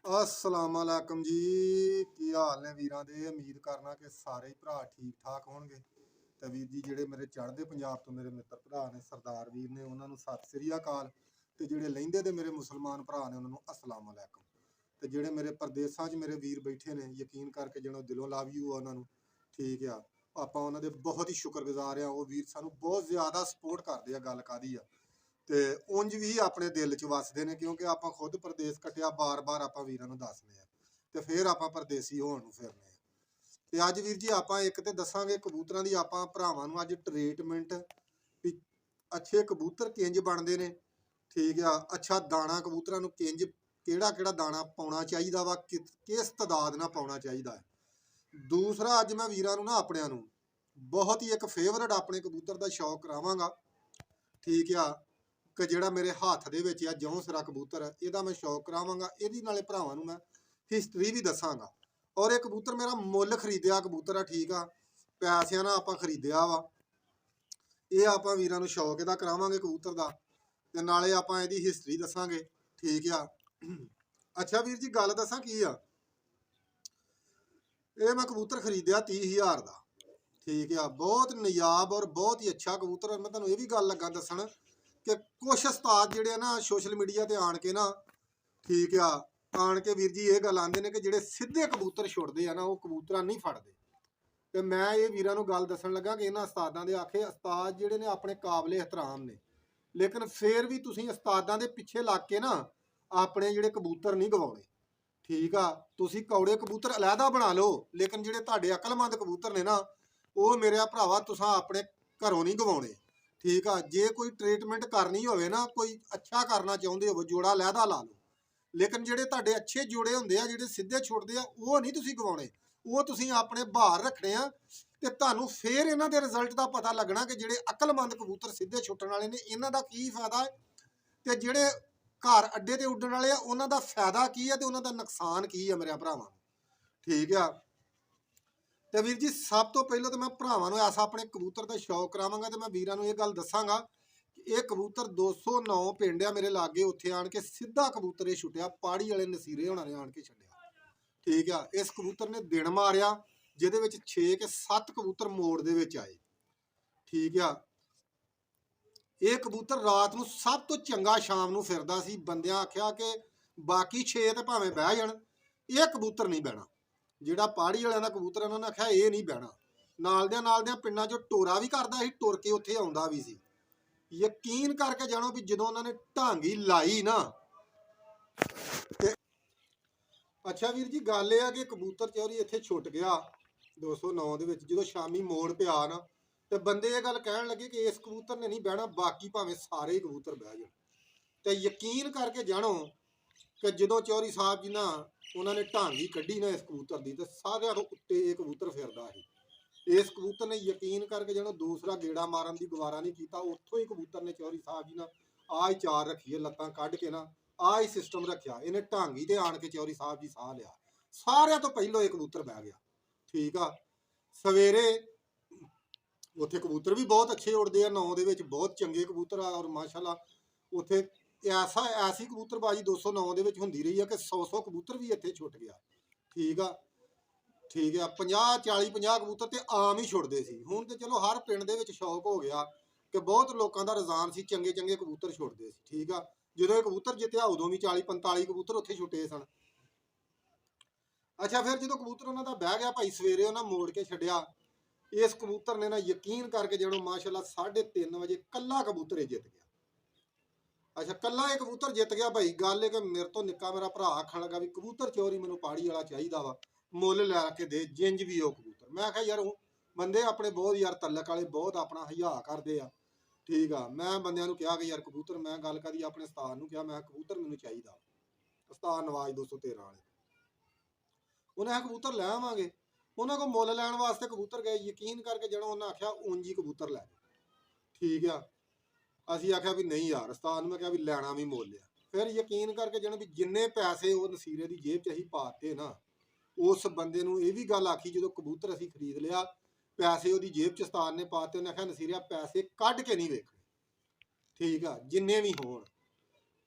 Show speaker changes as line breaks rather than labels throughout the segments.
अस्सलाम वालेकुम जी। की हाल ने वीरां दे। उम्मीद करना कि सारे ही भरा ठीक ठाक होणगे। ते वीर जी ਜਿਹੜੇ ਮੇਰੇ ਚੜ੍ਹਦੇ ਪੰਜਾਬ ਤੋਂ ਮੇਰੇ ਮਿੱਤਰ ਭਰਾ ਨੇ ਸਰਦਾਰ ਵੀਰ ਨੇ ਉਹਨਾਂ ਨੂੰ ਸਤਿ ਸ੍ਰੀ ਅਕਾਲ। ਤੇ ਜਿਹੜੇ ਲਹਿੰਦੇ ਦੇ ਮੇਰੇ ਮੁਸਲਮਾਨ ਭਰਾ ਨੇ ਉਹਨਾਂ ਨੂੰ ਅਸਲਾਮ ਅਲੈਕਮ। ਤੇ ਜਿਹੜੇ ਮੇਰੇ ਪਰਦੇਸਾਂ 'ਚ ਮੇਰੇ ਵੀਰ ਬੈਠੇ ਨੇ ਯਕੀਨ ਕਰਕੇ ਜਿਹਨਾਂ ਦਿਲੋਂ ਲਵ ਯੂ ਆ ਉਹਨਾਂ ਨੂੰ। ਠੀਕ ਆ, ਆਪਾਂ ਉਹਨਾਂ ਦੇ ਬਹੁਤ ਹੀ ਸ਼ੁਕਰਗੁਜ਼ਾਰ ਆ। ਉਹ ਵੀਰ ਸਾਨੂੰ ਬਹੁਤ ਜ਼ਿਆਦਾ ਸਪੋਰਟ ਕਰਦੇ ਆ। ਗੱਲ ਕਾਦੀ ਆ ਤੇ ਉਂਝ ਵੀ ਆਪਣੇ ਦਿਲ 'ਚ ਵਸਦੇ ਨੇ ਕਿਉਂਕਿ ਆਪਾਂ ਖੁਦ ਪ੍ਰਦੇਸ ਕੱਟਿਆ। ਬਾਰ-ਬਾਰ ਆਪਾਂ ਵੀਰਾਂ ਨੂੰ ਦੱਸਦੇ ਆ ਤੇ ਫਿਰ ਆਪਾਂ ਪਰਦੇਸੀ ਹੋਣ ਨੂੰ ਫਿਰਨੇ ਆ। ਤੇ ਅੱਜ ਵੀਰ ਜੀ ਆਪਾਂ ਇੱਕ ਤੇ ਦੱਸਾਂਗੇ ਕਬੂਤਰਾਂ ਦੀ ਆਪਾਂ ਭਰਾਵਾਂ ਨੂੰ ਅੱਜ ਟ੍ਰੀਟਮੈਂਟ ਵੀ ਅੱਛੇ ਕਬੂਤਰ ਕਿੰਜ ਬਣਦੇ ਨੇ। ਠੀਕ ਆ, ਅੱਛਾ ਦਾਣਾ ਕਬੂਤਰਾਂ ਨੂੰ ਕਿੰਜ ਕਿਹੜਾ ਦਾਣਾ ਪਾਉਣਾ ਚਾਹੀਦਾ ਵਾ, ਕਿਸ ਤਦਾਦ ਨਾਲ ਪਾਉਣਾ ਚਾਹੀਦਾ ਹੈ। ਦੂਸਰਾ ਅੱਜ ਮੈਂ ਵੀਰਾਂ ਨੂੰ ਨਾ ਆਪਣਿਆਂ ਨੂੰ ਬਹੁਤ ਹੀ ਇੱਕ ਫੇਵਰਟ ਆਪਣੇ ਕਬੂਤਰ ਦਾ ਸ਼ੌਕ ਕਰਾਵਾਂਗਾ। ਠੀਕ ਆ, ਕਿ ਜਿਹੜਾ ਮੇਰੇ ਹੱਥ ਦੇ ਵਿੱਚ ਆ ਜੌਂ ਸਿਰਾ ਕਬੂਤਰ ਇਹਦਾ ਮੈਂ ਸ਼ੌਕ ਕਰਾਵਾਂਗਾ। ਇਹਦੀ ਨਾਲੇ ਭਰਾਵਾਂ ਨੂੰ ਮੈਂ ਹਿਸਟਰੀ ਵੀ ਦੱਸਾਂਗਾ। ਔਰ ਇਹ ਕਬੂਤਰ ਮੇਰਾ ਮੁੱਲ ਖਰੀਦਿਆ ਕਬੂਤਰ ਆ। ਠੀਕ ਆ, ਪੈਸਿਆਂ ਨਾਲ ਆਪਾਂ ਖਰੀਦਿਆ ਵਾ। ਇਹ ਆਪਾਂ ਵੀਰਾਂ ਨੂੰ ਸ਼ੌਕ ਇਹਦਾ ਕਰਾਵਾਂਗੇ ਕਬੂਤਰ ਦਾ ਤੇ ਨਾਲੇ ਆਪਾਂ ਇਹਦੀ ਹਿਸਟਰੀ ਦੱਸਾਂਗੇ। ਠੀਕ ਆ। ਅੱਛਾ ਵੀਰ ਜੀ ਗੱਲ ਦੱਸਾਂ ਕੀ ਆ, ਇਹ ਮੈਂ ਕਬੂਤਰ ਖਰੀਦਿਆ 30,000 ਦਾ। ਠੀਕ ਆ, ਬਹੁਤ ਨਯਾਬ ਔਰ ਬਹੁਤ ਹੀ ਅੱਛਾ ਕਬੂਤਰ। ਮੈਂ ਤੁਹਾਨੂੰ ਇਹ ਵੀ ਗੱਲ ਲੱਗਾ ਦੱਸਣ ਕਿ ਕੁਛ ਉਸਤਾਦ ਜਿਹੜੇ ਆ ਨਾ ਸੋਸ਼ਲ ਮੀਡੀਆ ਤੇ ਆਣ ਕੇ ਨਾ, ਠੀਕ ਆ, ਆਣ ਕੇ ਵੀਰ ਜੀ ਇਹ ਗੱਲ ਆਂਦੇ ਨੇ ਕਿ ਜਿਹੜੇ ਸਿੱਧੇ ਕਬੂਤਰ ਛੁੱਟਦੇ ਆ ਨਾ ਉਹ ਕਬੂਤਰਾਂ ਨਹੀਂ ਫੜਦੇ। ਤੇ ਮੈਂ ਇਹ ਵੀਰਾਂ ਨੂੰ ਗੱਲ ਦੱਸਣ ਲੱਗਾ ਕਿ ਇਹਨਾਂ ਉਸਤਾਦਾਂ ਦੇ ਆਖੇ ਉਸਤਾਦ ਜਿਹੜੇ ਨੇ ਆਪਣੇ ਕਾਬਲੇ ਇਹਤਰਾਮ ਨੇ, ਲੇਕਿਨ ਫੇਰ ਵੀ ਤੁਸੀਂ ਉਸਤਾਦਾਂ ਦੇ ਪਿੱਛੇ ਲੱਗ ਕੇ ਨਾ ਆਪਣੇ ਜਿਹੜੇ ਕਬੂਤਰ ਨਹੀਂ ਗਵਾਉਣੇ। ਠੀਕ ਆ, ਤੁਸੀਂ ਕੌੜੇ ਕਬੂਤਰ ਅਲੱਗਾ ਬਣਾ ਲਓ, ਲੇਕਿਨ ਜਿਹੜੇ ਤੁਹਾਡੇ ਅਕਲਮੰਦ ਕਬੂਤਰ ਨੇ ਨਾ ਉਹ ਮੇਰੇ ਭਰਾਵਾ ਤੁਸੀਂ ਆਪਣੇ ਘਰੋਂ ਨਹੀਂ ਗਵਾਉਣੇ। ਠੀਕ ਆ, ਜੇ ਕੋਈ ਟ੍ਰੀਟਮੈਂਟ ਕਰਨੀ ਹੋਵੇ ਨਾ, ਕੋਈ ਅੱਛਾ ਕਰਨਾ ਚਾਹੁੰਦੇ ਹੋ ਜੋੜਾ ਲਹਿਦਾ ਲਾ ਲਓ, ਲੇਕਿਨ ਜਿਹੜੇ ਤੁਹਾਡੇ ਅੱਛੇ ਜੋੜੇ ਹੁੰਦੇ ਆ ਜਿਹੜੇ ਸਿੱਧੇ ਛੁੱਟਦੇ ਆ ਉਹ ਨਹੀਂ ਤੁਸੀਂ ਗਵਾਉਣੇ। ਉਹ ਤੁਸੀਂ ਆਪਣੇ ਬਾਹਰ ਰੱਖਣੇ ਆ ਤੇ ਤੁਹਾਨੂੰ ਫੇਰ ਇਹਨਾਂ ਦੇ ਰਿਜ਼ਲਟ ਦਾ ਪਤਾ ਲੱਗਣਾ ਕਿ ਜਿਹੜੇ ਅਕਲਮੰਦ ਕਬੂਤਰ ਸਿੱਧੇ ਛੁੱਟਣ ਵਾਲੇ ਨੇ ਇਹਨਾਂ ਦਾ ਕੀ ਫਾਇਦਾ ਹੈ ਤੇ ਜਿਹੜੇ ਘਰ ਅੱਡੇ ਤੇ ਉੱਡਣ ਵਾਲੇ ਆ ਉਹਨਾਂ ਦਾ ਫਾਇਦਾ ਕੀ ਹੈ ਤੇ ਉਹਨਾਂ ਦਾ ਨੁਕਸਾਨ ਕੀ ਹੈ ਮੇਰੇ ਭਰਾਵਾਂ। ਠੀਕ ਆ, ਤੇ ਵੀਰ ਜੀ ਸਭ ਤੋਂ ਪਹਿਲਾਂ ਤਾਂ ਮੈਂ ਭਰਾਵਾਂ ਨੂੰ ਐਸਾ ਆਪਣੇ ਕਬੂਤਰ ਦਾ ਸ਼ੌਕ ਕਰਾਵਾਂਗਾ ਤੇ ਮੈਂ ਵੀਰਾਂ ਨੂੰ ਇਹ ਗੱਲ ਦੱਸਾਂਗਾ ਕਿ ਇਹ ਕਬੂਤਰ 209 ਪਿੰਡ ਆ ਮੇਰੇ ਲਾਗੇ, ਉੱਥੇ ਆਣ ਕੇ ਸਿੱਧਾ ਕਬੂਤਰ ਇਹ ਛੁੱਟਿਆ। ਪਾੜੀ ਵਾਲੇ ਨਸੀਰੇ ਹੋਣਾ ਨੇ ਆਣ ਕੇ ਛੱਡਿਆ। ਠੀਕ ਆ, ਇਸ ਕਬੂਤਰ ਨੇ ਦਿਨ ਮਾਰਿਆ ਜਿਹਦੇ ਵਿੱਚ 6 ਕੇ 7 ਕਬੂਤਰ ਮੋੜ ਦੇ ਵਿੱਚ ਆਏ। ਠੀਕ ਆ, ਇਹ ਕਬੂਤਰ ਰਾਤ ਨੂੰ ਸਭ ਤੋਂ ਚੰਗਾ ਸ਼ਾਮ ਨੂੰ ਫਿਰਦਾ ਸੀ। ਬੰਦਿਆਂ ਆਖਿਆ ਕਿ ਬਾਕੀ 6 ਤੇ ਭਾਵੇਂ ਬਹਿ ਜਾਣ, ਇਹ ਕਬੂਤਰ ਨਹੀਂ ਬਹਿਣਾ। ਜਿਹੜਾ ਪਾੜੀ ਵਾਲਿਆਂ ਦਾ ਕਬੂਤਰ ਉਹਨਾਂ ਨੇ ਆਖਿਆ ਇਹ ਨਹੀਂ ਬਹਿਣਾ। ਨਾਲ ਦਿਆਂ ਪਿੰਡਾਂ 'ਚੋਂ ਟੋਰਾ ਵੀ ਕਰਦਾ ਸੀ, ਟੁਰ ਕੇ ਉੱਥੇ ਆਉਂਦਾ ਵੀ ਸੀ। ਯਕੀਨ ਕਰਕੇ ਜਾਣੋ ਵੀ ਜਦੋਂ ਉਹਨਾਂ ਨੇ ਢਾਂਗੀ ਲਾਈ ਨਾ ਤੇ ਅੱਛਾ ਵੀਰ ਜੀ ਗੱਲ ਇਹ ਆ ਕਿ ਕਬੂਤਰ ਚੌਰੀ ਇੱਥੇ ਛੁੱਟ ਗਿਆ 209 ਦੇ ਵਿੱਚ। ਜਦੋਂ ਸ਼ਾਮੀ ਮੋੜ ਪਿਆ ਨਾ ਤੇ ਬੰਦੇ ਇਹ ਗੱਲ ਕਹਿਣ ਲੱਗੇ ਕਿ ਇਸ ਕਬੂਤਰ ਨੇ ਨਹੀਂ ਬਹਿਣਾ, ਬਾਕੀ ਭਾਵੇਂ ਸਾਰੇ ਹੀ ਕਬੂਤਰ ਬਹਿ ਜਾਣ। ਤੇ ਯਕੀਨ ਕਰਕੇ ਜਾਣੋ ਕਿ ਜਦੋਂ ਚੌਧਰੀ ਸਾਹਿਬ ਜੀ ਨਾ ਉਹਨਾਂ ਨੇ ਢਾਂਗੀ ਕੱਢੀ ਨਾ ਇਸ ਕਬੂਤਰ ਦੀ ਤੇ ਸਾਰਿਆਂ ਤੋਂ ਉੱਤੇ ਇਹ ਕਬੂਤਰ ਫਿਰਦਾ ਸੀ। ਇਸ ਕਬੂਤਰ ਨੇ ਯਕੀਨ ਕਰਕੇ ਜਾਣੋ ਦੂਸਰਾ ਗੇੜਾ ਮਾਰਨ ਦੀ ਗਵਾਰਾ ਨਹੀਂ ਕੀਤਾ। ਉੱਥੋਂ ਹੀ ਕਬੂਤਰ ਨੇ ਚੌਧਰੀ ਸਾਹਿਬ ਜੀ ਨਾਲ ਆਹ ਹੀ ਚਾਰ ਰੱਖੀਏ, ਲੱਤਾਂ ਕੱਢ ਕੇ ਨਾ ਆਹ ਹੀ ਸਿਸਟਮ ਰੱਖਿਆ। ਇਹਨੇ ਢਾਂਗੀ ਤੇ ਆਣ ਕੇ ਚੌਧਰੀ ਸਾਹਿਬ ਜੀ ਸਾਹ ਲਿਆ। ਸਾਰਿਆਂ ਤੋਂ ਪਹਿਲੋਂ ਇਹ ਕਬੂਤਰ ਬਹਿ ਗਿਆ। ਠੀਕ ਆ, ਸਵੇਰੇ ਉੱਥੇ ਕਬੂਤਰ ਵੀ ਬਹੁਤ ਅੱਛੇ ਉੜਦੇ ਆ। 9 ਦੇ ਵਿੱਚ ਬਹੁਤ ਚੰਗੇ ਕਬੂਤਰ ਆ ਔਰ ਮਾਸ਼ਾਅੱਲਾ ਉੱਥੇ ਐਸੀ ਕਬੂਤਰਬਾਜੀ 209 ਦੇ ਵਿੱਚ ਹੁੰਦੀ ਰਹੀ ਆ ਕਿ 100 ਕਬੂਤਰ ਵੀ ਇੱਥੇ ਛੁੱਟ ਗਿਆ। ਠੀਕ ਆ, 50 40 50 ਕਬੂਤਰ ਤੇ ਆਮ ਹੀ ਛੁੱਟਦੇ ਸੀ। ਹੁਣ ਤੇ ਚਲੋ ਹਰ ਪਿੰਡ ਦੇ ਵਿੱਚ ਸ਼ੌਕ ਹੋ ਗਿਆ ਕਿ ਬਹੁਤ ਲੋਕਾਂ ਦਾ ਰੁਝਾਨ ਸੀ, ਚੰਗੇ ਕਬੂਤਰ ਛੁੱਟਦੇ ਸੀ। ਠੀਕ ਆ, ਜਦੋਂ ਇਹ ਕਬੂਤਰ ਜਿੱਤਿਆ ਉਦੋਂ ਵੀ 40 45 ਕਬੂਤਰ ਉੱਥੇ ਛੁੱਟੇ ਸਨ। ਅੱਛਾ, ਫਿਰ ਜਦੋਂ ਕਬੂਤਰ ਉਹਨਾਂ ਦਾ ਬਹਿ ਗਿਆ ਭਾਈ, ਸਵੇਰੇ ਉਹਨਾਂ ਮੋੜ ਕੇ ਛੱਡਿਆ। ਇਸ ਕਬੂਤਰ ਨੇ ਨਾ ਯਕੀਨ ਕਰਕੇ ਜਦੋਂ ਮਾਸ਼ਾਅੱਲਾ 3:30 ਵਜੇ ਕੱਲਾ ਕਬੂਤਰ ਇਹ ਜਿੱਤ ਗਿਆ। ਅੱਛਾ, ਕੱਲਾ ਇਹ ਕਬੂਤਰ ਜਿੱਤ ਗਿਆ ਭਾਈ। ਗੱਲ ਇਹ ਕਿ ਮੇਰੇ ਤੋਂ ਨਿੱਕਾ ਮੇਰਾ ਭਰਾ ਆਖਣ ਲੱਗਾ ਵੀ ਕਬੂਤਰ ਚੋਰੀ ਮੈਨੂੰ ਪਾੜੀ ਵਾਲਾ ਚਾਹੀਦਾ ਵਾ, ਮੁੱਲ ਲੈ ਕੇ ਦੇ ਜਿੰਜ ਵੀ ਉਹ ਕਬੂਤਰ। ਮੈਂ ਆਖਿਆ ਯਾਰ ਉਹ ਬੰਦੇ ਆਪਣੇ ਬਹੁਤ ਯਾਰ ਤਲਕ ਵਾਲੇ ਬਹੁਤ ਆਪਣਾ ਹਿਆ ਕਰਦੇ ਆ। ਠੀਕ ਆ, ਮੈਂ ਬੰਦਿਆਂ ਨੂੰ ਕਿਹਾ ਕਿ ਯਾਰ ਕਬੂਤਰ, ਮੈਂ ਗੱਲ ਕਰੀ ਆਪਣੇ ਉਸਤਾਦ ਨੂੰ ਕਿਹਾ ਮੈਂ ਕਬੂਤਰ ਮੈਨੂੰ ਚਾਹੀਦਾ। ਉਸਤਾਦ ਨਵਾਜ਼ 213 ਵਾਲੇ ਉਹਨੇ ਆ ਕਬੂਤਰ ਲੈ ਆਵਾਂਗੇ। ਉਹਨਾਂ ਕੋਲ ਮੁੱਲ ਲੈਣ ਵਾਸਤੇ ਕਬੂਤਰ ਗਏ। ਯਕੀਨ ਕਰਕੇ ਜਿਹੜਾ ਉਹਨਾਂ ਆਖਿਆ ਉਂਝ ਹੀ ਕਬੂਤਰ ਲੈ। ਠੀਕ ਆ, ਅਸੀਂ ਆਖਿਆ ਵੀ ਨਹੀਂ ਯਾਰ, ਉਸਤਾਦ ਨੂੰ ਮੈਂ ਕਿਹਾ ਵੀ ਲੈਣਾ ਵੀ ਮੁੱਲ ਆ। ਫਿਰ ਯਕੀਨ ਕਰਕੇ ਜਾਣਾ ਵੀ ਜਿੰਨੇ ਪੈਸੇ ਉਹ ਨਸੀਰੇ ਦੀ ਜੇਬ 'ਚ ਅਸੀਂ ਪਾਤੇ ਨਾ, ਉਸ ਬੰਦੇ ਨੂੰ ਇਹ ਵੀ ਗੱਲ ਆਖੀ ਜਦੋਂ ਕਬੂਤਰ ਅਸੀਂ ਖਰੀਦ ਲਿਆ, ਪੈਸੇ ਉਹਦੀ ਜੇਬ 'ਚ ਉਸਤਾਦ ਨੇ ਪਾਤੇ। ਉਹਨੇ ਆਖਿਆ ਨਸੀਰਿਆ ਪੈਸੇ ਕੱਢ ਕੇ ਨਹੀਂ ਵੇਖਣੇ। ਠੀਕ ਆ, ਜਿੰਨੇ ਵੀ ਹੋਣ।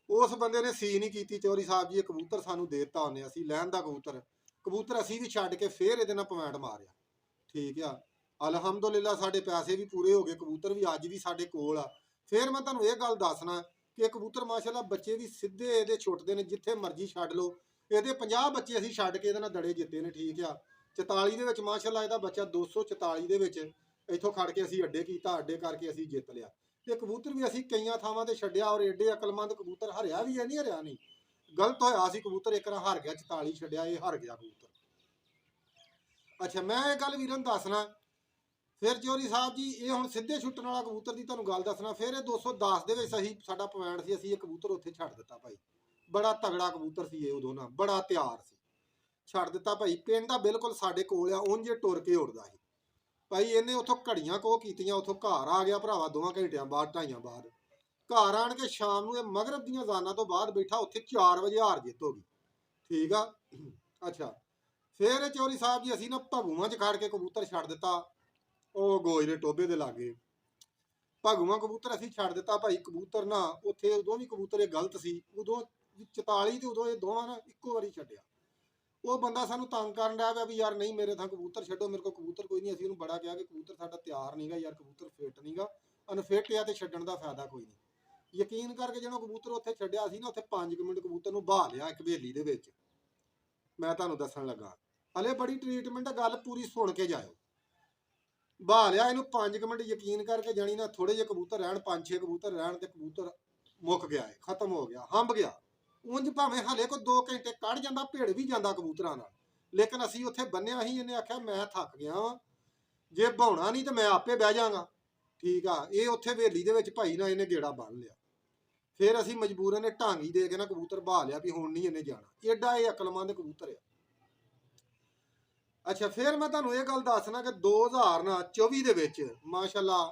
ਉਸ ਬੰਦੇ ਨੇ ਸੀ ਨਹੀਂ ਕੀਤੀ ਚੌਧਰੀ ਸਾਹਿਬ ਜੀ, ਇਹ ਕਬੂਤਰ ਸਾਨੂੰ ਦੇ ਦਿੱਤਾ ਉਹਨੇ, ਅਸੀਂ ਲੈਣ ਦਾ ਕਬੂਤਰ ਅਸੀਂ ਵੀ ਛੱਡ ਕੇ ਫੇਰ ਇਹਦੇ ਨਾਲ ਪੁਆਇੰਟ ਮਾਰਿਆ। ਠੀਕ ਆ, ਅਲਹਮਦੁਲਿਲਾ ਸਾਡੇ ਪੈਸੇ ਵੀ ਪੂਰੇ ਹੋ ਗਏ, ਕਬੂਤਰ ਵੀ ਅੱਜ ਵੀ ਸਾਡੇ ਕੋਲ ਆ। ਫਿਰ ਮੈਂ ਤੁਹਾਨੂੰ ਇਹ ਗੱਲ ਦੱਸਣਾ ਕਿ ਇਹ ਕਬੂਤਰ ਮਾਸ਼ਾਅੱਲਾ ਬੱਚੇ ਵੀ ਸਿੱਧੇ ਇਹਦੇ ਛੁੱਟਦੇ ਨੇ, ਜਿੱਥੇ ਮਰਜ਼ੀ ਛੱਡ ਲਓ। ਇਹਦੇ 50 ਬੱਚੇ ਅਸੀਂ ਛੱਡ ਕੇ ਇਹਦੇ ਨਾਲ ਦੜੇ ਜਿੱਤੇ ਨੇ। ਠੀਕ ਆ, 44 ਦੇ ਵਿੱਚ ਮਾਸ਼ਾਅੱਲਾ ਇਹਦਾ ਬੱਚਾ 244 ਦੇ ਵਿੱਚ ਇੱਥੋਂ ਖੜ ਕੇ ਅਸੀਂ ਅੱਡੇ ਕੀਤਾ, ਅੱਡੇ ਕਰਕੇ ਅਸੀਂ ਜਿੱਤ ਲਿਆ। ਤੇ ਕਬੂਤਰ ਵੀ ਅਸੀਂ ਕਈਆਂ ਥਾਵਾਂ ਤੇ ਛੱਡਿਆ, ਔਰ ਏਡੇ ਅਕਲਮੰਦ ਕਬੂਤਰ ਹਰਿਆ ਵੀ ਹੈ, ਨਹੀਂ ਹਰਿਆ ਨਹੀਂ, ਗਲਤ ਹੋਇਆ ਸੀ ਕਬੂਤਰ ਇੱਕ ਵਾਰ ਹਾਰ ਗਿਆ, 44 ਛੱਡਿਆ, ਇਹ ਹਾਰ ਗਿਆ ਕਬੂਤਰ। ਅੱਛਾ, ਮੈਂ ਇਹ ਗੱਲ ਵੀਰਾਂ ਨੂੰ ਦੱਸਣਾ ਫਿਰ ਚੌਧਰੀ ਸਾਹਿਬ ਜੀ, ਇਹ ਹੁਣ ਸਿੱਧੇ ਛੁੱਟਣ ਵਾਲਾ ਕਬੂਤਰ ਦੀ ਤੁਹਾਨੂੰ ਗੱਲ ਦੱਸਣਾ। ਫਿਰ ਇਹ 210 ਦੇ ਵਿੱਚ ਅਸੀਂ ਸਾਡਾ ਪੁਆਇੰਟ ਸੀ, ਅਸੀਂ ਇਹ ਕਬੂਤਰ ਉੱਥੇ ਛੱਡ ਦਿੱਤਾ ਭਾਈ। ਬੜਾ ਤਗੜਾ ਕਬੂਤਰ ਸੀ ਇਹ, ਉਦੋਂ ਨਾ ਬੜਾ ਤਿਆਰ ਸੀ, ਛੱਡ ਦਿੱਤਾ ਭਾਈ। ਪਿੰਡ ਦਾ ਬਿਲਕੁਲ ਸਾਡੇ ਕੋਲ ਆ, ਉਂਝ ਟੁਰ ਕੇ ਉੜਦਾ ਸੀ ਭਾਈ। ਇਹਨੇ ਉੱਥੋਂ ਘੜੀਆਂ ਕੋਹ ਕੀਤੀਆਂ, ਉੱਥੋਂ ਘਰ ਆ ਗਿਆ ਭਰਾਵਾ 2 ਘੰਟਿਆਂ ਬਾਅਦ, 2.5 ਬਾਅਦ ਘਰ ਆਣ ਕੇ ਸ਼ਾਮ ਨੂੰ ਇਹ ਮਗਰਬ ਦੀਆਂ ਜ਼ਾਨਾਂ ਤੋਂ ਬਾਅਦ ਬੈਠਾ ਉੱਥੇ 4 ਵਜੇ ਹਾਰ ਜਿੱਤ ਹੋ ਗਈ। ਠੀਕ ਆ, ਅੱਛਾ ਫਿਰ ਇਹ ਚੌਧਰੀ ਸਾਹਿਬ ਜੀ ਅਸੀਂ ਨਾ ਭਗੂਆਂ 'ਚ ਖੜ ਕੇ ਕਬੂਤਰ ਛੱਡ ਦਿੱਤਾ, ਉਹ ਗੋਜਰੇ ਟੋਬੇ ਦੇ ਲਾਗੇ ਭਗੂਆਂ ਕਬੂਤਰ ਅਸੀਂ ਛੱਡ ਦਿੱਤਾ ਭਾਈ। ਕਬੂਤਰ ਨਾ ਉੱਥੇ ਉਦੋਂ ਵੀ ਕਬੂਤਰ ਇਹ ਗਲਤ ਸੀ, ਉਦੋਂ 44 ਤੇ ਉਦੋਂ ਇਹ ਦੋਵਾਂ ਨਾ ਇੱਕੋ ਵਾਰੀ ਛੱਡਿਆ। ਉਹ ਬੰਦਾ ਸਾਨੂੰ ਤੰਗ ਕਰਨ ਡਿਆ ਪਿਆ ਵੀ ਯਾਰ ਨਹੀਂ ਮੇਰੇ ਥਾਂ ਕਬੂਤਰ ਛੱਡੋ, ਮੇਰੇ ਕੋਲ ਕਬੂਤਰ ਕੋਈ ਨਹੀਂ। ਅਸੀਂ ਉਹਨੂੰ ਬੜਾ ਕਿਹਾ ਕਿ ਕਬੂਤਰ ਸਾਡਾ ਤਿਆਰ ਨਹੀਂਗਾ ਯਾਰ, ਕਬੂਤਰ ਫਿੱਟ ਨਹੀਂਗਾ, ਅਨਫਿੱਟ ਆ ਤੇ ਛੱਡਣ ਦਾ ਫਾਇਦਾ ਕੋਈ ਨਹੀਂ। ਯਕੀਨ ਕਰਕੇ ਜਦੋਂ ਕਬੂਤਰ ਉੱਥੇ ਛੱਡਿਆ ਸੀ ਨਾ, ਉੱਥੇ 5 ਮਿੰਟ ਕਬੂਤਰ ਨੂੰ ਬਹਾ ਲਿਆ ਇੱਕ ਹਵੇਲੀ ਦੇ ਵਿੱਚ। ਮੈਂ ਤੁਹਾਨੂੰ ਦੱਸਣ ਲੱਗਾ, ਹਲੇ ਬੜੀ ਟ੍ਰੀਟਮੈਂਟ ਆ, ਗੱਲ ਪੂਰੀ ਸੁਣ ਕੇ ਜਾਇਓ। ਬਹਾ ਲਿਆ ਇਹਨੂੰ 5 ਮਿੰਟ, ਯਕੀਨ ਕਰਕੇ ਜਾਣੀ ਨਾ ਥੋੜੇ ਜਿਹੇ ਕਬੂਤਰ ਰਹਿਣ, 5-6 ਕਬੂਤਰ ਰਹਿਣ ਤੇ ਕਬੂਤਰ ਮੁੱਕ ਗਿਆ ਹੈ, ਖਤਮ ਹੋ ਗਿਆ, ਹੰਬ ਗਿਆ। ਉਂਝ ਭਾਵੇਂ ਹਲੇ ਕੋਈ 2 ਘੰਟੇ ਕੱਢ ਜਾਂਦਾ, ਭੇੜ ਵੀ ਜਾਂਦਾ ਕਬੂਤਰਾਂ ਨਾਲ, ਲੇਕਿਨ ਅਸੀਂ ਉੱਥੇ ਬੰਨਿਆ ਸੀ। ਇਹਨੇ ਆਖਿਆ ਮੈਂ ਥੱਕ ਗਿਆ ਵਾਂ, ਜੇ ਬਹਾਉਣਾ ਨਹੀਂ ਤੇ ਮੈਂ ਆਪੇ ਬਹਿ ਜਾਵਾਂਗਾ। ਠੀਕ ਆ, ਇਹ ਉੱਥੇ ਹਵੇਲੀ ਦੇ ਵਿੱਚ ਭਾਈ ਨਾ ਇਹਨੇ ਗੇੜਾ ਬੰਨ ਲਿਆ। ਫਿਰ ਅਸੀਂ ਮਜਬੂਰਨ ਨੇ ਢਾਂਗੀ ਦੇ ਕੇ ਨਾ ਕਬੂਤਰ ਬਹਾ ਲਿਆ ਵੀ ਹੁਣ ਨਹੀਂ ਇਹਨੇ ਜਾਣਾ। ਏਡਾ ਇਹ ਅਕਲਮੰਦ ਕਬੂਤਰ ਆ। ਅੱਛਾ, ਫਿਰ ਮੈਂ ਤੁਹਾਨੂੰ ਇਹ ਗੱਲ ਦੱਸਣਾ ਕਿ 2024 ਦੇ ਵਿੱਚ ਮਾਸ਼ਾਅੱਲਾ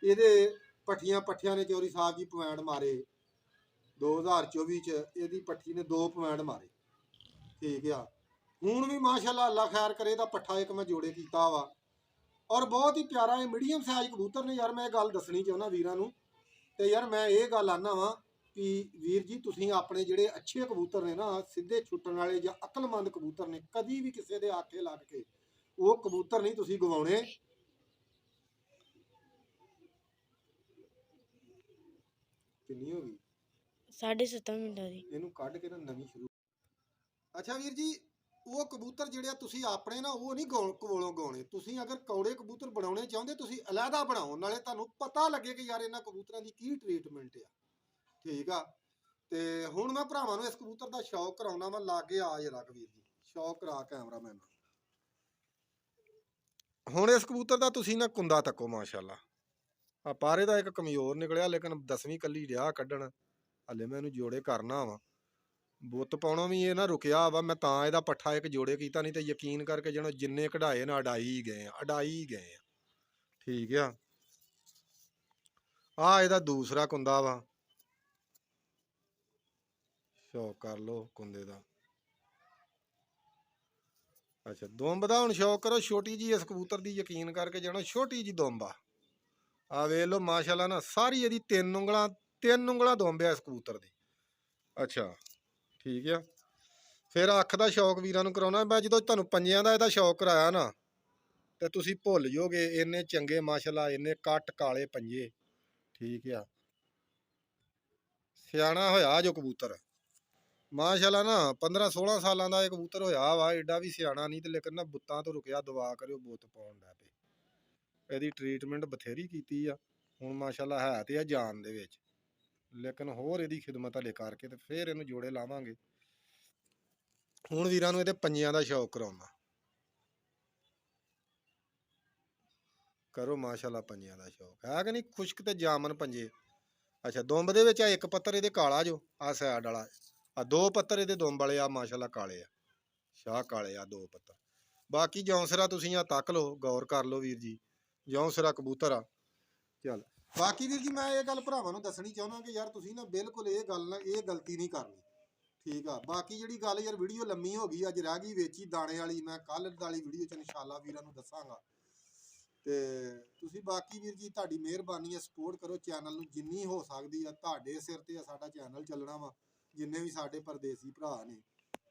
ਇਹਦੇ ਪੱਠਿਆਂ ਨੇ ਚੌਧਰੀ ਸਾਹਿਬ ਜੀ ਪੁਆਇੰਟ ਮਾਰੇ। 2024 ਚ ਇਹਦੀ ਪੱਠੀ ਨੇ 2 ਪੁਆਇੰਟ ਮਾਰੇ। ਠੀਕ ਆ, ਹੁਣ ਵੀ ਮਾਸ਼ਾਅੱਲਾ ਅੱਲਾ ਖੈਰ ਕਰੇ, ਇਹਦਾ ਪੱਠਾ ਇੱਕ ਮੈਂ ਜੋੜੇ ਕੀਤਾ ਵਾ, ਔਰ ਬਹੁਤ ਹੀ ਪਿਆਰਾ ਇਹ ਮੀਡੀਅਮ ਸਾਈਜ਼ ਕਬੂਤਰ ਨੇ। ਯਾਰ ਮੈਂ ਇਹ ਗੱਲ ਦੱਸਣੀ ਚਾਹੁੰਦਾ ਵੀਰਾਂ ਨੂੰ, ਤੇ ਯਾਰ ਮੈਂ ਇਹ ਗੱਲ ਆਨਾ ਵਾਂ ਕਿ ਵੀਰ ਜੀ ਤੁਸੀਂ ਆਪਣੇ ਜਿਹੜੇ ਅੱਛੇ ਕਬੂਤਰ ਨੇ ਨਾ, ਸਿੱਧੇ ਛੁੱਟਣ ਵਾਲੇ ਜਾਂ ਅਕਲਮੰਦ ਕਬੂਤਰ ਨੇ, ਕਦੀ ਵੀ ਕਿਸੇ ਦੇ ਆਖੇ ਲੱਗ ਕੇ ਉਹ ਕਬੂਤਰ ਨਹੀਂ ਤੁਸੀਂ ਗਵਾਉਣੇ। ਕਿੰਨੀ ਹੋ ਗਈ?
7.5 ਮਿੰਟਾਂ ਦੀ।
ਇਹਨੂੰ ਕੱਢ ਕੇ ਨਾ ਨਵੀਂ ਸ਼ੁਰੂ। ਅੱਛਾ ਵੀਰ ਜੀ, ਉਹ ਕਬੂਤਰ ਜਿਹੜੇ ਆ ਤੁਸੀਂ ਆਪਣੇ ਨਾ ਉਹ ਨਹੀਂ ਕੋਲੋਂ ਗਾਉਣੇ। ਤੁਸੀਂ ਅਗਰ ਕੌੜੇ ਕਬੂਤਰ ਬਣਾਉਣੇ ਚਾਹੁੰਦੇ ਤੁਸੀਂ ਅਲੱਗਾ ਬਣਾਓ, ਨਾਲੇ ਤੁਹਾਨੂੰ ਪਤਾ ਲੱਗੇ ਕਿ ਯਾਰ ਇਹਨਾਂ ਕਬੂਤਰਾਂ ਦੀ ਕੀ ਟ੍ਰੀਟਮੈਂਟ ਆ। ਠੀਕ ਆ, ਤੇ ਹੁਣ ਮੈਂ ਭਰਾਵਾਂ ਨੂੰ ਇਸ ਕਬੂਤਰ ਦਾ ਸ਼ੌਕ ਕਰਾਉਣਾ ਵਾ। ਲਾਗੇ ਆ ਜਰਾ ਵੀਰ ਜੀ, ਸ਼ੌਕ ਕਰਾ ਕੈਮਰਾਮੈਨ। ਹੁਣ ਇਸ ਕਬੂਤਰ ਦਾ ਤੁਸੀਂ ਨਾ ਕੁੰਦਾ ਤੱਕੋ ਮਾਸ਼ਾਅੱਲਾ। ਆ ਪਾਰੇ ਦਾ ਇੱਕ ਕਮਜ਼ੋਰ ਨਿਕਲਿਆ, ਲੇਕਿਨ 10ਵੀਂ ਕੱਲੀ ਰਿਹਾ ਕੱਢਣ। ਹਲੇ ਮੈਂ ਇਹਨੂੰ ਜੋੜੇ ਕਰਨਾ ਵਾ, ਬੁੱਤ ਪਾਉਣੋਂ ਵੀ ਇਹ ਨਾ ਰੁਕਿਆ ਵਾ। ਮੈਂ ਤਾਂ ਇਹਦਾ ਪੱਠਾ ਇੱਕ ਜੋੜੇ ਕੀਤਾ, ਨਹੀਂ ਤੇ ਯਕੀਨ ਕਰਕੇ ਜਿਹਨੂੰ ਜਿੰਨੇ ਕਢਾਏ ਨਾ ਅਡਾਈ ਗਏ ਆ। ਠੀਕ ਆ, ਆ ਇਹਦਾ ਦੂਸਰਾ ਕੁੰਦਾ ਵਾ, ਸ਼ੌਕ ਕਰ ਲੋ ਕੁੰਦੇ ਦਾ। ਅੱਛਾ, ਦੁੰਬ ਦਾ ਹੁਣ ਸ਼ੌਕ ਕਰੋ ਛੋਟੀ ਜੀ ਇਸ ਕਬੂਤਰ ਦੀ। ਯਕੀਨ ਕਰਕੇ ਜਾਣੋ ਛੋਟੀ ਜੀ ਦੁੰਬ ਆ ਵੇਖ ਲਓ ਮਾਸ਼ਾਅੱਲਾ ਨਾ, ਸਾਰੀ ਇਹਦੀ 3 ਉਂਗਲਾਂ ਦੁੰਬ ਆ ਇਸ ਕਬੂਤਰ ਦੀ। ਅੱਛਾ, ਠੀਕ ਆ, ਫਿਰ ਅੱਖ ਦਾ ਸ਼ੌਕ ਵੀਰਾਂ ਨੂੰ ਕਰਾਉਣਾ। ਮੈਂ ਜਦੋਂ ਤੁਹਾਨੂੰ ਪੰਜਿਆਂ ਦਾ ਇਹਦਾ ਸ਼ੌਕ ਕਰਾਇਆ ਨਾ, ਤੇ ਤੁਸੀਂ ਭੁੱਲ ਜਾਓਗੇ। ਇੰਨੇ ਚੰਗੇ ਮਾਸ਼ਾਅੱਲਾ, ਇੰਨੇ ਕੱਟ ਕਾਲੇ ਪੰਜੇ। ਠੀਕ ਆ, ਸਿਆਣਾ ਹੋਇਆ ਜੋ ਕਬੂਤਰ ਮਾਸ਼ਾਅੱਲਾ ਨਾ। 15-16 ਸਾਲਾਂ ਦਾ ਇਹ ਕਬੂਤਰ ਹੋਇਆ ਵਾ, ਏਡਾ ਵੀ ਸਿਆਣਾ ਨਹੀਂ ਤੇ, ਲੇਕਿਨ ਨਾ ਬੁੱਤਾਂ ਤੋਂ ਰੁਕਿਆ। ਦੁਆ ਕਰਿਓ ਬੁੱਤ ਪਾਉਣ ਦਾ ਪਏ। ਇਹਦੀ ਟ੍ਰੀਟਮੈਂਟ ਬਥੇਰੀ ਕੀਤੀ ਆ, ਹੁਣ ਮਾਸ਼ਾਅੱਲਾ ਹੈ ਤੇ ਆ ਜਾਨ ਦੇ ਵਿੱਚ, ਲੇਕਿਨ ਹੋਰ ਇਹਦੀ ਖਿਦਮਤ ਹਲੇ ਕਰਕੇ ਤੇ ਫਿਰ ਇਹਨੂੰ ਜੋੜੇ ਲਾਵਾਂਗੇ। ਹੁਣ ਵੀਰਾਂ ਨੂੰ ਇਹਦੇ ਪੰਜਿਆਂ ਦਾ ਸ਼ੌਕ ਕਰਾਉਣਾ, ਕਰੋ ਮਾਸ਼ਾਅੱਲਾ। ਪੰਜਿਆਂ ਦਾ ਸ਼ੌਕ ਹੈ ਕਿ ਨਹੀਂ? ਖੁਸ਼ਕ ਤੇ ਜਾਮਨ ਪੰਜੇ। ਅੱਛਾ, ਦੁੰਬ ਦੇ ਵਿੱਚ ਆ ਇੱਕ ਪੱਤਰ ਇਹਦੇ ਕਾਲਾ ਜੋ, ਆ ਸਾਈਡ ਵਾਲਾ, ਆ 2 ਪੱਤਰ ਇਹਦੇ ਦੁੰਬ ਵਾਲੇ ਆ ਮਾਸ਼ਾਅੱਲਾ ਕਾਲੇ ਆ, ਸ਼ਾਹ ਕਾਲੇ ਆ 2 ਪੱਤਰ। ਬਾਕੀ ਜੌਂਸਰਾ ਤੁਸੀਂ ਆ ਤੱਕ ਲਓ, ਗੌਰ ਕਰ ਲਓ ਵੀਰ ਜੀ, ਜੌਂਸਰਾ ਕਬੂਤਰ ਆ। ਚੱਲ ਬਾਕੀ ਵੀਰ ਜੀ ਮੈਂ ਇਹ ਗੱਲ ਭਰਾਵਾਂ ਨੂੰ ਦੱਸਣੀ ਚਾਹੁੰਦਾ ਕਿ ਯਾਰ ਤੁਸੀਂ ਨਾ ਬਿਲਕੁਲ ਇਹ ਗਲਤੀ ਨਹੀਂ ਕਰਨੀ। ਠੀਕ ਆ, ਬਾਕੀ ਜਿਹੜੀ ਗੱਲ ਯਾਰ ਵੀਡੀਓ ਲੰਮੀ ਹੋ ਗਈ, ਅੱਜ ਰਹਿ ਗਈ ਵਿੱਚ ਹੀ ਦਾਣੇ ਵਾਲੀ। ਮੈਂ ਕੱਲ ਵਾਲੀ ਵੀਡੀਓ ਚ ਇਨਸ਼ਾਅੱਲਾ ਵੀਰਾਂ ਨੂੰ ਦੱਸਾਂਗਾ। ਤੇ ਤੁਸੀਂ ਬਾਕੀ ਵੀਰ ਜੀ ਤੁਹਾਡੀ ਮਿਹਰਬਾਨੀ ਹੈ, ਸਪੋਰਟ ਕਰੋ ਚੈਨਲ ਨੂੰ ਜਿੰਨੀ ਹੋ ਸਕਦੀ ਆ। ਤੁਹਾਡੇ ਸਿਰ ਤੇ ਆ ਸਾਡਾ ਚੈਨਲ ਚੱਲਣਾ ਵਾ, ਜਿੰਨੇ ਵੀ ਸਾਡੇ ਪਰਦੇਸੀ ਭਰਾ ਨੇ।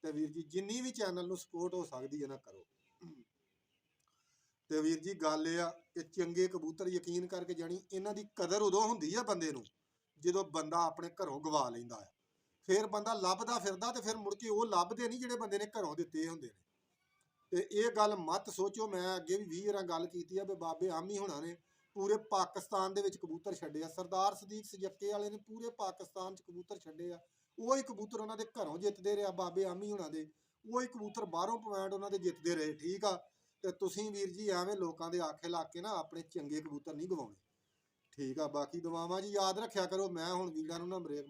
ਤੇ ਵੀਰ ਜੀ ਜਿੰਨੀ ਵੀ ਚੈਨਲ ਨੂੰ ਸਪੋਰਟ ਹੋ ਸਕਦੀ ਹੈ ਨਾ ਕਰੋ। ਤੇ ਵੀਰ ਜੀ ਗੱਲ ਇਹ ਆ ਕਿ ਚੰਗੇ ਕਬੂਤਰ ਯਕੀਨ ਕਰਕੇ ਜਾਣੀ ਇਹਨਾਂ ਦੀ ਕਦਰ ਉਦੋਂ ਹੁੰਦੀ ਆ ਬੰਦੇ ਨੂੰ ਜਦੋਂ ਬੰਦਾ ਆਪਣੇ ਘਰੋਂ ਗਵਾ ਲੈਂਦਾ ਆ। ਫਿਰ ਬੰਦਾ ਲੱਭਦਾ ਫਿਰਦਾ ਤੇ ਫਿਰ ਮੁੜ ਕੇ ਉਹ ਲੱਭਦੇ ਨਹੀਂ ਜਿਹੜੇ ਬੰਦੇ ਨੇ ਘਰੋਂ ਦਿੱਤੇ ਹੁੰਦੇ ਨੇ। ਤੇ ਇਹ ਗੱਲ ਮਤ ਸੋਚੋ, ਮੈਂ ਅੱਗੇ ਵੀ 20 ਵਾਰਾਂ ਗੱਲ ਕੀਤੀ ਆ ਵੀ ਬਾਬੇ ਆਮੀ ਹੋਣਾ ਨੇ ਪੂਰੇ ਪਾਕਿਸਤਾਨ ਦੇ ਵਿੱਚ ਕਬੂਤਰ ਛੱਡੇ ਆ। ਸਰਦਾਰ ਸਦੀਕ ਸਜੱਕੇ ਵਾਲੇ ਨੇ ਪੂਰੇ ਪਾਕਿਸਤਾਨ 'ਚ ਕਬੂਤਰ ਛੱਡੇ ਆ। ਉਹੀ ਕਬੂਤਰ ਉਹਨਾਂ ਦੇ ਘਰੋਂ ਜਿੱਤਦੇ ਰਿਹਾ ਬਾਬੇ ਆਮੀ ਹੋਣਾ ਦੇ, ਉਹੀ ਕਬੂਤਰ ਬਾਹਰੋਂ ਪੁਆਇੰਟ ਉਹਨਾਂ ਦੇ ਜਿੱਤਦੇ ਰਹੇ। ਠੀਕ ਆ, ਤੇ ਤੁਸੀਂ ਵੀਰ ਜੀ ਐਵੇਂ ਲੋਕਾਂ ਦੇ ਆਖੇ ਲਾ ਕੇ ਨਾ ਆਪਣੇ ਚੰਗੇ ਕਬੂਤਰ ਨਹੀਂ ਗਵਾਉਣੇ। ਠੀਕ ਆ, ਬਾਕੀ ਦੁਆਵਾਂ ਜੀ ਯਾਦ ਰੱਖਿਆ ਕਰੋ। ਮੈਂ ਹੁਣ ਵੀਰਾਂ ਨੂੰ ਨਾ ਬ੍ਰੇਕ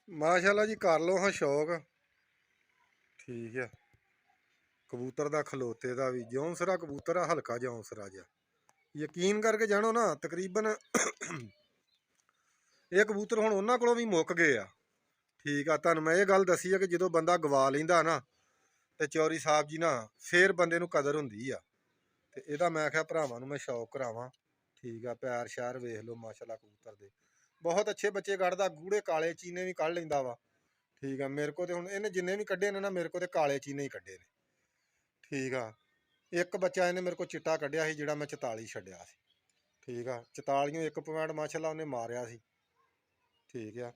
ਮਾਸ਼ਾਅੱਲਾ ਜੀ ਕਰ ਲਓ ਹਾਂ ਸ਼ੌਕ। ਠੀਕ ਆ, ਕਬੂਤਰ ਦਾ ਖਲੋਤੇ ਦਾ ਵੀ ਜੌਂਸਰਾ ਕਬੂਤਰ ਆ, ਹਲਕਾ ਜੌਂਸਰਾ ਜਿਹਾ। ਯਕੀਨ ਕਰਕੇ ਜਾਣੋ ਨਾ ਤਕਰੀਬਨ ਇਹ ਕਬੂਤਰ ਹੁਣ ਉਹਨਾਂ ਕੋਲੋਂ ਵੀ ਮੁੱਕ ਗਏ ਆ। ਠੀਕ ਆ, ਤੁਹਾਨੂੰ ਮੈਂ ਇਹ ਗੱਲ ਦੱਸੀ ਆ ਕਿ ਜਦੋਂ ਬੰਦਾ ਗਵਾ ਲੈਂਦਾ ਨਾ ਤੇ ਚੌਰੀ ਸਾਹਿਬ ਜੀ ਨਾ ਫੇਰ ਬੰਦੇ ਨੂੰ ਕਦਰ ਹੁੰਦੀ ਆ। ਤੇ ਇਹਦਾ ਮੈਂ ਆਖਿਆ ਭਰਾਵਾਂ ਨੂੰ ਮੈਂ ਸ਼ੌਕ ਕਰਾਵਾਂ। ਠੀਕ ਆ, ਪੈਰ ਸ਼ਹਿਰ ਵੇਖ ਲਓ ਮਾਸ਼ਾਅੱਲਾ ਕਬੂਤਰ ਦੇ ਬਹੁਤ ਅੱਛੇ ਬੱਚੇ ਕੱਢਦਾ। ਗੂੜੇ ਕਾਲੇ ਚੀਨੇ ਵੀ ਕੱਢ ਲੈਂਦਾ ਵਾ। ਠੀਕ ਆ, ਮੇਰੇ ਕੋਲ ਤੇ ਹੁਣ ਇਹਨੇ ਜਿੰਨੇ ਵੀ ਕੱਢੇ ਨੇ ਨਾ ਮੇਰੇ ਕੋਲ ਤੇ ਕਾਲੇ ਚੀਨੇ ਹੀ ਕੱਢੇ ਨੇ। ਠੀਕ ਆ, ਇੱਕ ਬੱਚਾ ਇਹਨੇ ਮੇਰੇ ਕੋਲ ਚਿੱਟਾ ਕੱਢਿਆ ਸੀ ਜਿਹੜਾ ਮੈਂ 44 ਛੱਡਿਆ ਸੀ। ਠੀਕ ਆ, 44 ਇੱਕ ਪੁਆਇੰਟ ਮਾਸ਼ਾਅੱਲਾ ਉਹਨੇ ਮਾਰਿਆ ਸੀ। ਠੀਕ ਆ,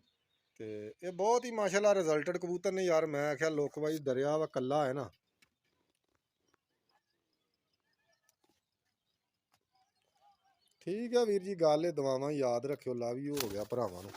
ਤੇ ਇਹ ਬਹੁਤ ਹੀ ਮਾਸ਼ਾਅੱਲਾ ਰਿਜ਼ਲਟਡ ਕਬੂਤਰ ਨੇ ਯਾਰ। ਮੈਂ ਆਖਿਆ ਲੋਕ ਬਾਈ ਦਰਿਆ ਵਾ ਕੱਲਾ ਹੈ ਨਾ। ਠੀਕ ਆ ਵੀਰ ਜੀ, ਗੱਲ ਇਹ ਦੁਆਵਾਂ ਯਾਦ ਰੱਖਿਓ। ਲਵ ਯੂ ਹੋ ਗਿਆ ਭਰਾਵਾਂ ਨੂੰ।